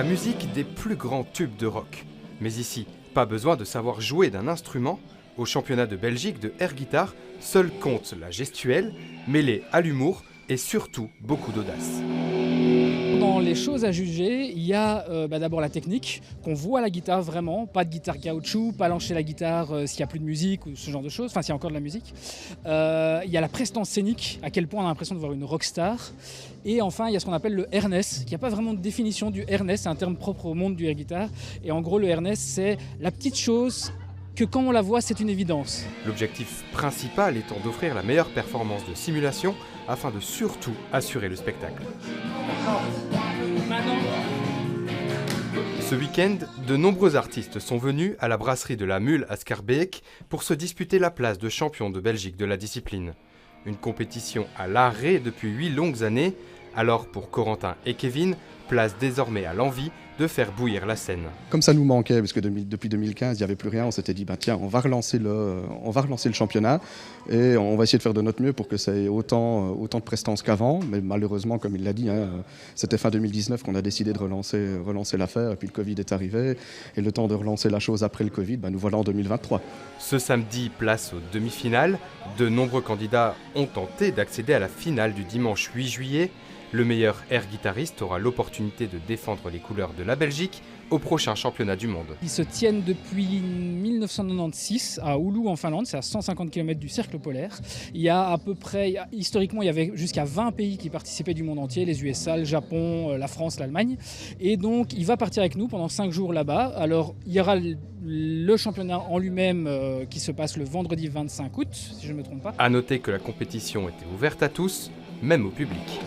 La musique des plus grands tubes de rock. Mais ici, pas besoin de savoir jouer d'un instrument. Au championnat de Belgique de air guitar, seul compte la gestuelle, mêlée à l'humour et surtout beaucoup d'audace. Dans les choses à juger, il y a d'abord la technique, qu'on voit à la guitare vraiment, pas de guitare caoutchouc, pas lâcher la guitare s'il n'y a plus de musique ou ce genre de choses, enfin s'il y a encore de la musique. Il y a la prestance scénique, à quel point on a l'impression de voir une rockstar. Et enfin, il y a ce qu'on appelle le airness, qui n'a pas vraiment de définition du airness, c'est un terme propre au monde du air guitar. Et en gros, le airness, c'est la petite chose que quand on la voit, c'est une évidence. L'objectif principal étant d'offrir la meilleure performance de simulation afin de surtout assurer le spectacle. Ce week-end, de nombreux artistes sont venus à la brasserie de la Mule à Schaerbeek pour se disputer la place de champion de Belgique de la discipline. Une compétition à l'arrêt depuis 8 longues années, alors pour Corentin et Kevin, place désormais à l'envie de faire bouillir la scène. Comme ça nous manquait, parce que depuis 2015, il n'y avait plus rien, on s'était dit, tiens, on va relancer le championnat et on va essayer de faire de notre mieux pour que ça ait autant de prestance qu'avant. Mais malheureusement, comme il l'a dit, c'était fin 2019 qu'on a décidé de relancer l'affaire, et puis le Covid est arrivé. Et le temps de relancer la chose après le Covid, nous voilà en 2023. Ce samedi, place aux demi-finales. De nombreux candidats ont tenté d'accéder à la finale du dimanche 8 juillet. Le meilleur air guitariste aura l'opportunité de défendre les couleurs de la Belgique au prochain championnat du monde. Ils se tiennent depuis 1996 à Oulu en Finlande, c'est à 150 km du cercle polaire. Il y a à peu près, historiquement, il y avait jusqu'à 20 pays qui participaient du monde entier, les USA, le Japon, la France, l'Allemagne. Et donc, il va partir avec nous pendant 5 jours là-bas. Alors, il y aura le championnat en lui-même qui se passe le vendredi 25 août, si je ne me trompe pas. À noter que la compétition était ouverte à tous, même au public.